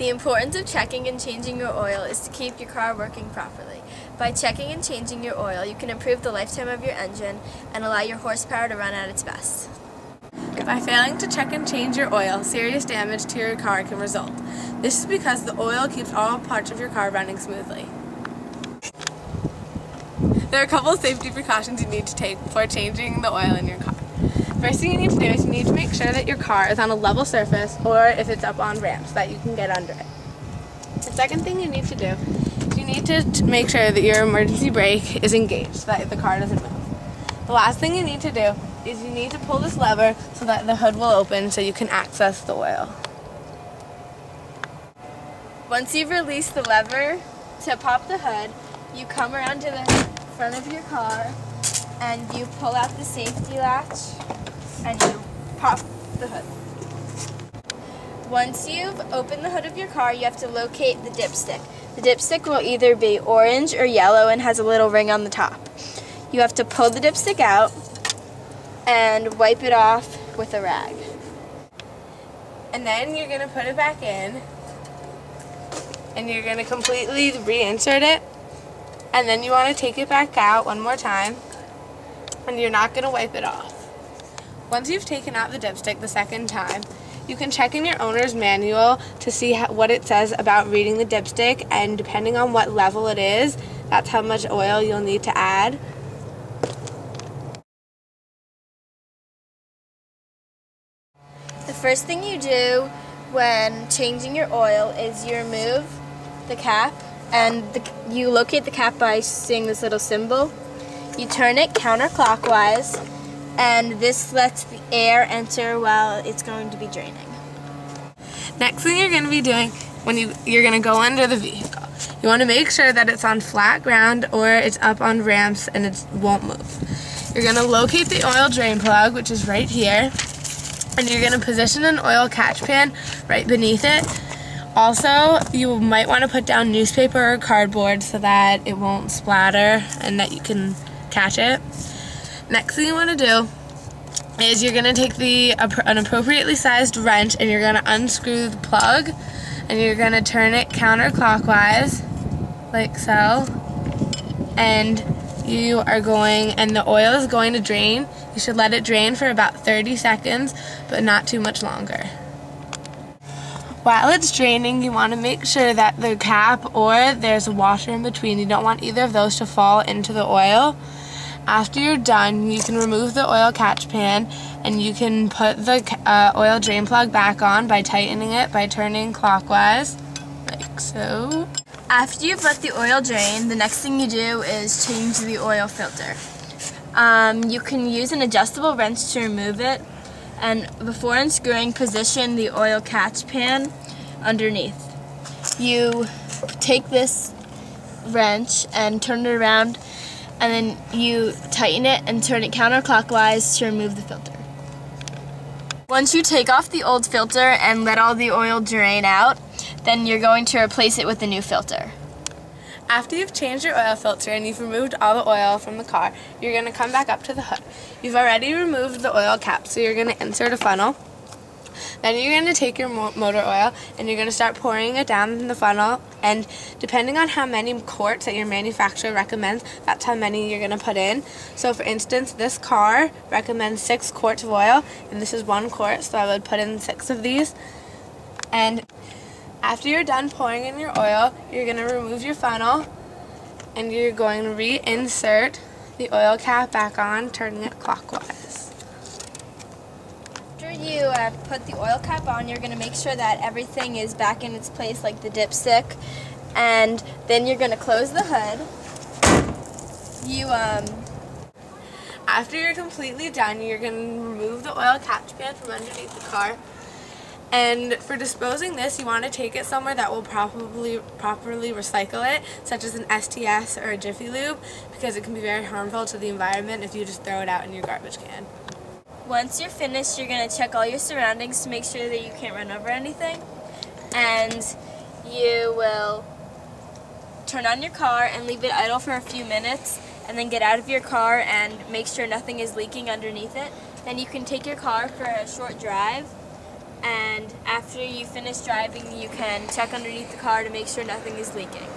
The importance of checking and changing your oil is to keep your car working properly. By checking and changing your oil, you can improve the lifetime of your engine and allow your horsepower to run at its best. By failing to check and change your oil, serious damage to your car can result. This is because the oil keeps all parts of your car running smoothly. There are a couple of safety precautions you need to take before changing the oil in your car. First thing you need to do is you need to make sure that your car is on a level surface, or if it's up on ramps, so that you can get under it. The second thing you need to do is you need to make sure that your emergency brake is engaged so that the car doesn't move. The last thing you need to do is you need to pull this lever so that the hood will open so you can access the oil. Once you've released the lever to pop the hood, you come around to the front of your car and you pull out the safety latch and you pop the hood. Once you've opened the hood of your car, you have to locate the dipstick. The dipstick will either be orange or yellow and has a little ring on the top. You have to pull the dipstick out and wipe it off with a rag. And then you're going to put it back in and you're going to completely reinsert it, and then you want to take it back out one more time and you're not going to wipe it off. Once you've taken out the dipstick the second time, you can check in your owner's manual to see what it says about reading the dipstick, and depending on what level it is, that's how much oil you'll need to add. The first thing you do when changing your oil is you remove the cap, and you locate the cap by seeing this little symbol. You turn it counterclockwise, and this lets the air enter while it's going to be draining. Next thing you're going to be doing when you're going to go under the vehicle, you want to make sure that it's on flat ground or it's up on ramps and it won't move. You're going to locate the oil drain plug, which is right here, and you're going to position an oil catch pan right beneath it. Also, you might want to put down newspaper or cardboard so that it won't splatter and that you can catch it. Next thing you want to do is you're going to take an appropriately sized wrench and you're going to unscrew the plug, and you're going to turn it counterclockwise like so, and the oil is going to drain. You should let it drain for about 30 seconds, but not too much longer. While it's draining, you want to make sure that the cap or there's a washer in between. You don't want either of those to fall into the oil. After you're done, you can remove the oil catch pan and you can put the oil drain plug back on by tightening it by turning clockwise, like so. After you've let the oil drain, the next thing you do is change the oil filter. You can use an adjustable wrench to remove it, and before unscrewing, position the oil catch pan underneath. You take this wrench and turn it around, and then you tighten it and turn it counterclockwise to remove the filter. Once you take off the old filter and let all the oil drain out, then you're going to replace it with a new filter. After you've changed your oil filter and you've removed all the oil from the car, you're going to come back up to the hood. You've already removed the oil cap, so you're going to insert a funnel. Then you're going to take your motor oil and you're going to start pouring it down the funnel, and depending on how many quarts that your manufacturer recommends, that's how many you're going to put in. So for instance, this car recommends 6 quarts of oil, and this is 1 quart, so I would put in 6 of these. And after you're done pouring in your oil, you're going to remove your funnel and you're going to reinsert the oil cap back on, turning it clockwise. After you put the oil cap on, you're going to make sure that everything is back in its place, like the dipstick, and then you're going to close the hood. After you're completely done, you're going to remove the oil catch pan from underneath the car. And for disposing this, you want to take it somewhere that will properly recycle it, such as an STS or a Jiffy Lube, because it can be very harmful to the environment if you just throw it out in your garbage can. Once you're finished, you're going to check all your surroundings to make sure that you can't run over anything. And you will turn on your car and leave it idle for a few minutes, and then get out of your car and make sure nothing is leaking underneath it. Then you can take your car for a short drive and after you finish driving, you can check underneath the car to make sure nothing is leaking.